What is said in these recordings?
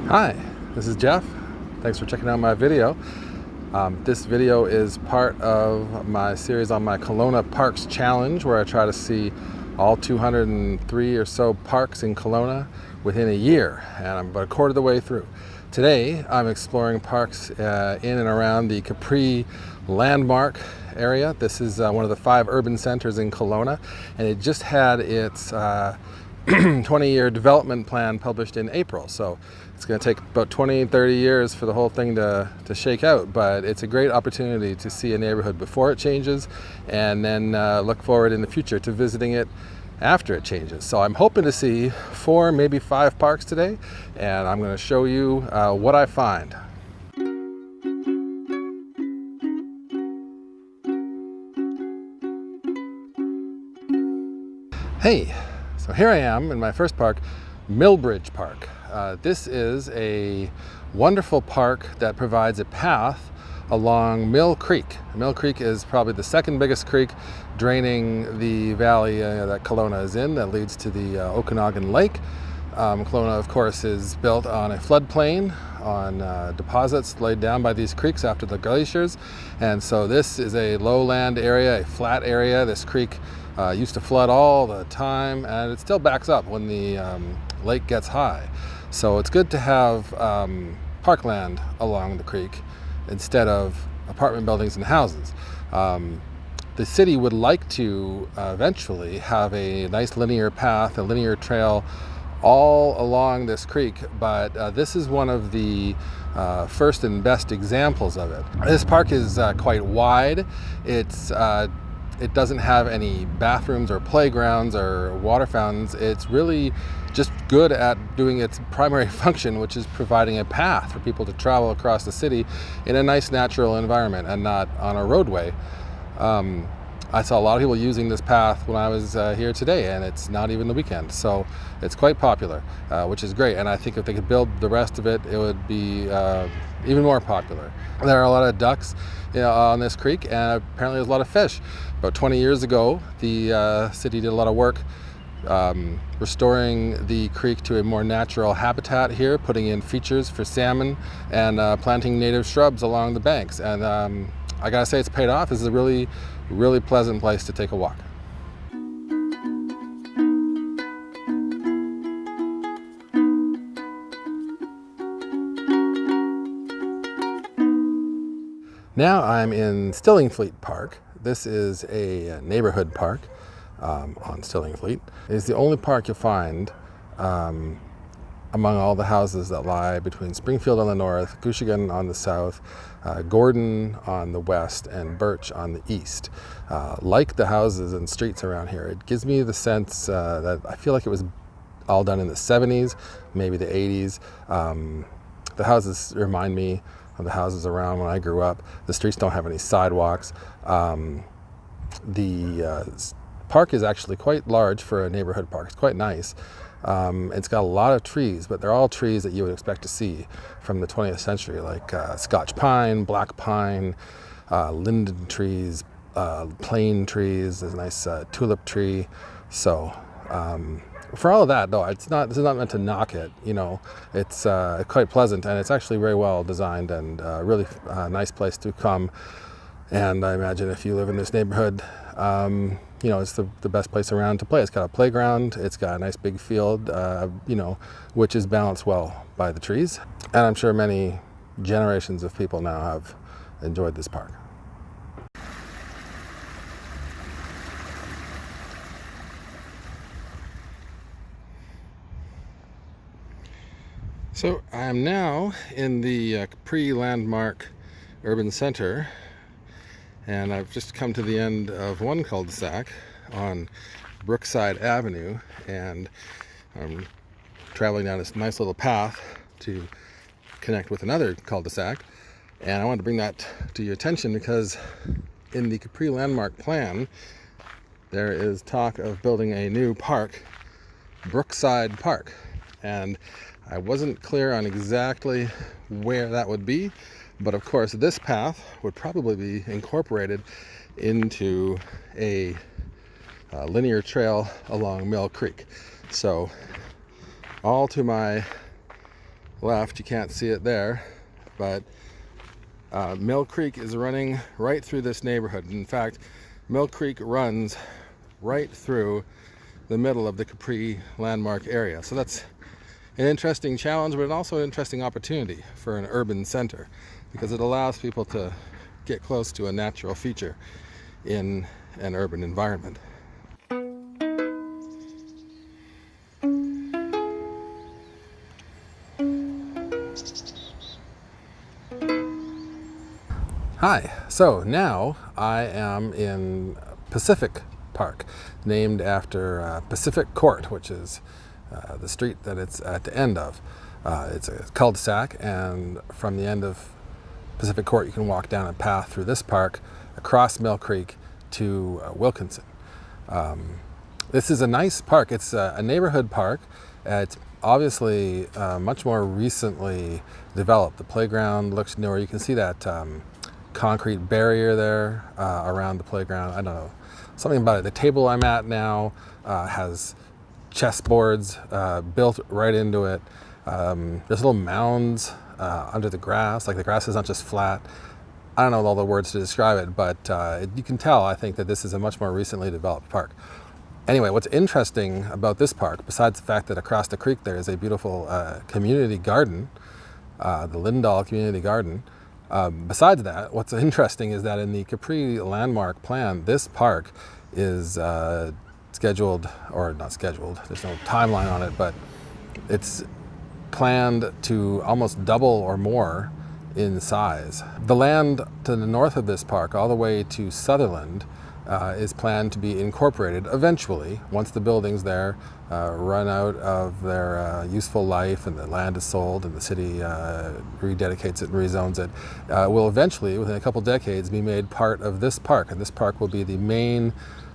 Hi, this is Jeff. Thanks for checking out my video. This video is part of my series on my Kelowna Parks Challenge, where I try to see all 203 or so parks in Kelowna within a year, and I'm about a quarter of the way through. Today I'm exploring parks in and around the Capri-Landmark area. This is one of the 5 urban centers in Kelowna, and it just had its 20-year development plan published in April, so it's going to take about 20-30 years for the whole thing to shake out, but it's a great opportunity to see a neighborhood before it changes, and then look forward in the future to visiting it after it changes. So I'm hoping to see 4, maybe 5 parks today, and I'm going to show you what I find. Hey, so here I am in my first park, Millbridge Park. This is a wonderful park that provides a path along Mill Creek. Mill Creek is probably the second biggest creek draining the valley that Kelowna is in, that leads to the Okanagan Lake. Kelowna, of course, is built on a floodplain, on deposits laid down by these creeks after the glaciers, and so this is a lowland area, a flat area. This creek used to flood all the time, and it still backs up when the lake gets high. So it's good to have parkland along the creek instead of apartment buildings and houses. The city would like to eventually have a nice linear path, a linear trail all along this creek, but this is one of the first and best examples of it. This park is quite wide. It doesn't have any bathrooms or playgrounds or water fountains. It's really just good at doing its primary function, which is providing a path for people to travel across the city in a nice natural environment and not on a roadway. I saw a lot of people using this path when I was here today, and it's not even the weekend, so it's quite popular, which is great. And I think if they could build the rest of it, it would be even more popular. There are a lot of ducks on this creek, and apparently there's a lot of fish. About 20 years ago, the city did a lot of work restoring the creek to a more natural habitat here, putting in features for salmon and planting native shrubs along the banks. And I gotta say, it's paid off. This is a really, really pleasant place to take a walk. Now I'm in Stillingfleet Park. This is a neighborhood park on Stillingfleet. It's the only park you'll find among all the houses that lie between Springfield on the north, Gushigan on the south, Gordon on the west, and Birch on the east. Like the houses and streets around here, it gives me the sense that I feel like it was all done in the 70s, maybe the 80s. The houses remind me of the houses around when I grew up. The streets don't have any sidewalks. The park is actually quite large for a neighborhood park. It's quite nice. It's got a lot of trees, but they're all trees that you would expect to see from the 20th century, like Scotch pine, black pine, linden trees, plane trees. There's a nice tulip tree. So for all of that, though, this is not meant to knock it. It's quite pleasant, and it's actually very well designed, and really nice place to come. And I imagine if you live in this neighborhood, it's the best place around to play. It's got a playground, it's got a nice big field, which is balanced well by the trees. And I'm sure many generations of people now have enjoyed this park. So I'm now in the Capri-Landmark Urban Centre, and I've just come to the end of one cul-de-sac on Brookside Avenue, and I'm traveling down this nice little path to connect with another cul-de-sac. And I wanted to bring that to your attention because in the Capri-Landmark plan, there is talk of building a new park, Brookside Park. And I wasn't clear on exactly where that would be, but of course this path would probably be incorporated into a linear trail along Mill Creek. So all to my left, you can't see it there, but Mill Creek is running right through this neighborhood. In fact, Mill Creek runs right through the middle of the Capri-Landmark area. So that's an interesting challenge, but also an interesting opportunity for an urban center, because it allows people to get close to a natural feature in an urban environment. Hi, so now I am in Pacific Park, named after Pacific Court, which is the street that it's at the end of. It's a cul-de-sac, and from the end of Pacific Court you can walk down a path through this park across Mill Creek to Wilkinson. This is a nice park. It's a neighborhood park. It's obviously much more recently developed. The playground looks newer. You can see that concrete barrier there around the playground. I don't know, something about it. The table I'm at now has chessboards built right into it. There's little mounds under the grass, like the grass is not just flat. I don't know all the words to describe it, but you can tell, I think, that this is a much more recently developed park. Anyway, what's interesting about this park, besides the fact that across the creek there is a beautiful community garden, the Lindahl Community Garden, besides that, what's interesting is that in the Capri-Landmark plan, this park is scheduled, or not scheduled, there's no timeline on it, but it's planned to almost double or more in size. The land to the north of this park, all the way to Sutherland, is planned to be incorporated eventually, once the buildings there run out of their useful life and the land is sold and the city rededicates it and rezones it, will eventually, within a couple decades, be made part of this park. And this park will be the main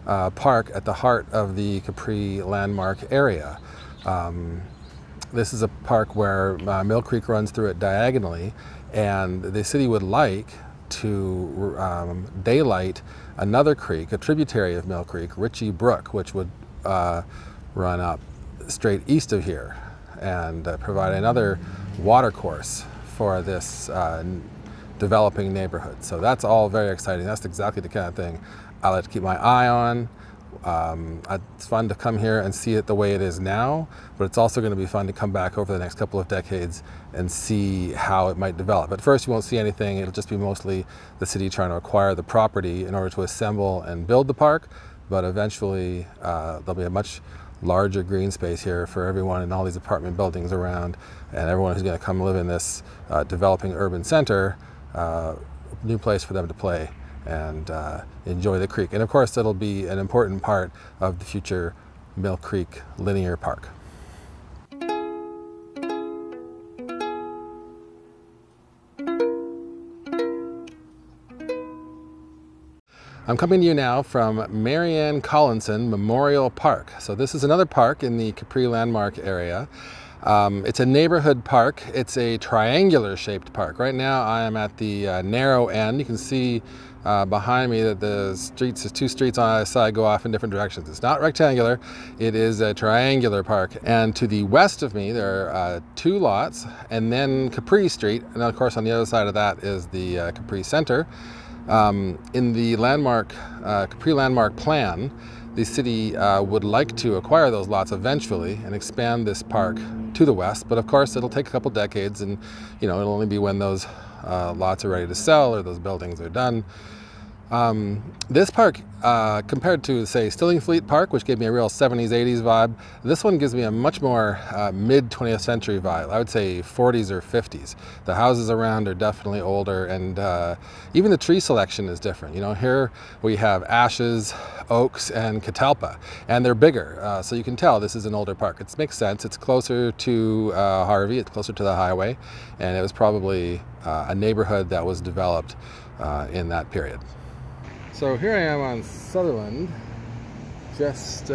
park at the heart of the Capri-Landmark area. This is a park where Mill Creek runs through it diagonally, and the city would like to daylight another creek, a tributary of Mill Creek, Ritchie Brook, which would run up straight east of here and provide another water course for this developing neighborhood. So that's all very exciting. That's exactly the kind of thing I like to keep my eye on. It's fun to come here and see it the way it is now, but it's also going to be fun to come back over the next couple of decades and see how it might develop. At first you won't see anything. It'll just be mostly the city trying to acquire the property in order to assemble and build the park, but eventually there'll be a much larger green space here for everyone in all these apartment buildings around, and everyone who's going to come live in this developing urban center, new place for them to play and enjoy the creek. And of course, it'll be an important part of the future Mill Creek Linear Park. I'm coming to you now from Marion Collinson Memorial Park. So this is another park in the Capri-Landmark area. It's a neighborhood park. It's a triangular shaped park. Right now I am at the narrow end. You can see behind me that there's two streets on either side go off in different directions. It's not rectangular, it is a triangular park. And to the west of me there are two lots, and then Capri Street, and of course on the other side of that is the Capri Center. In the Capri-Landmark plan, the city would like to acquire those lots eventually and expand this park to the west, but of course it'll take a couple decades, and it'll only be when those lots are ready to sell or those buildings are done. This park, compared to, say, Stillingfleet Park, which gave me a real 70s, 80s vibe, this one gives me a much more mid-20th century vibe. I would say 40s or 50s. The houses around are definitely older, and even the tree selection is different. Here we have ashes, oaks, and catalpa, and they're bigger, so you can tell this is an older park. It makes sense. It's closer to Harvey, it's closer to the highway, and it was probably a neighborhood that was developed in that period. So here I am on Sutherland, just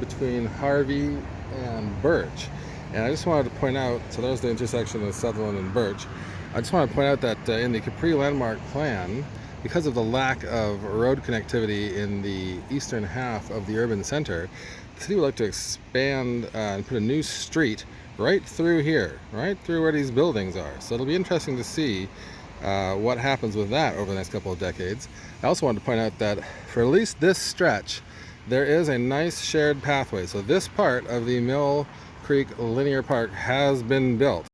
between Harvey and Birch. And I just wanted to point out, so there's the intersection of Sutherland and Birch. I just want to point out that in the Capri-Landmark plan, because of the lack of road connectivity in the eastern half of the urban center, the city would like to expand and put a new street right through here, right through where these buildings are. So it'll be interesting to see what happens with that over the next couple of decades. I also wanted to point out that for at least this stretch, there is a nice shared pathway. So this part of the Mill Creek Linear Park has been built.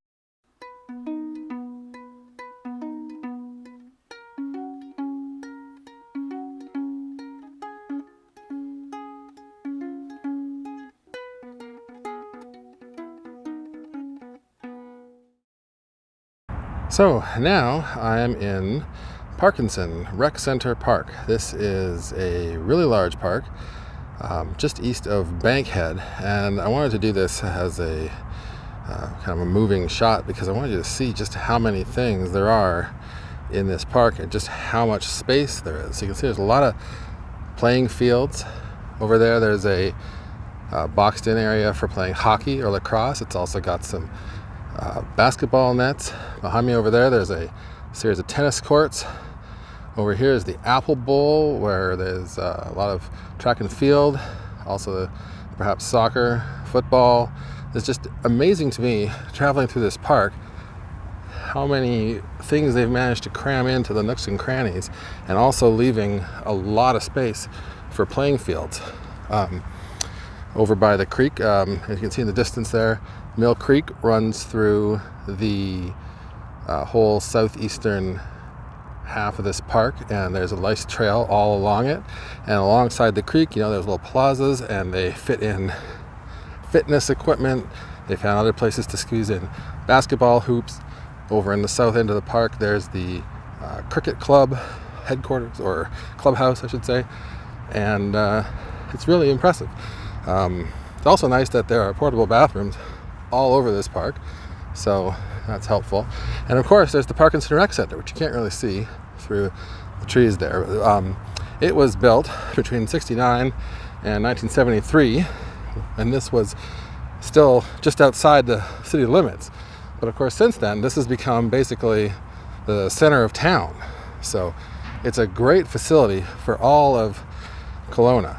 So now I am in Parkinson Rec Centre Park. This is a really large park just east of Bankhead, and I wanted to do this as a kind of a moving shot because I wanted you to see just how many things there are in this park and just how much space there is. So you can see there's a lot of playing fields. Over there there's a boxed in area for playing hockey or lacrosse. It's also got some basketball nets. Behind me over there's a series of tennis courts. Over here is the Apple Bowl, where there's a lot of track and field, also perhaps soccer, football. It's just amazing to me, traveling through this park, how many things they've managed to cram into the nooks and crannies, and also leaving a lot of space for playing fields. Over by the creek, as you can see in the distance there, Mill Creek runs through the whole southeastern half of this park, and there's a nice trail all along it. And alongside the creek, you know, there's little plazas, and they fit in fitness equipment. They found other places to squeeze in basketball hoops. Over in the south end of the park, there's the cricket club headquarters, or clubhouse, I should say, and it's really impressive. It's also nice that there are portable bathrooms all over this park, so that's helpful. And of course there's the Parkinson Rec Centre, which you can't really see through the trees there. It was built between 1969 and 1973, and this was still just outside the city limits. But of course since then this has become basically the center of town. So it's a great facility for all of Kelowna.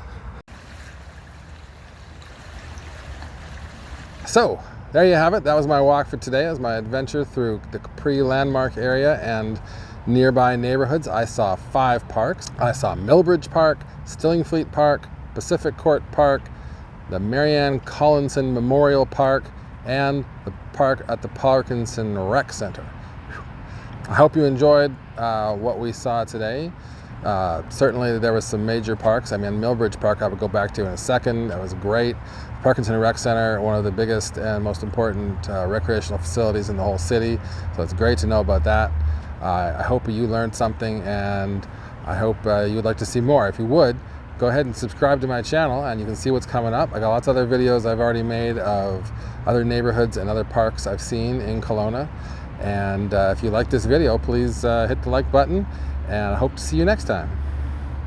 So there you have it. That was my walk for today. It was my adventure through the Capri-Landmark area and nearby neighborhoods. I saw 5 parks. I saw Millbridge Park, Stillingfleet Park, Pacific Court Park, the Marion Collinson Memorial Park, and the park at the Parkinson Rec Centre. I hope you enjoyed what we saw today. Certainly there was some major parks. I mean, Millbridge Park I would go back to in a second. That was great. Parkinson Rec Centre, one of the biggest and most important recreational facilities in the whole city. So it's great to know about that. I hope you learned something, and I hope you would like to see more. If you would, go ahead and subscribe to my channel, and you can see what's coming up. I got lots of other videos I've already made of other neighborhoods and other parks I've seen in Kelowna. And if you like this video, please hit the like button, and I hope to see you next time.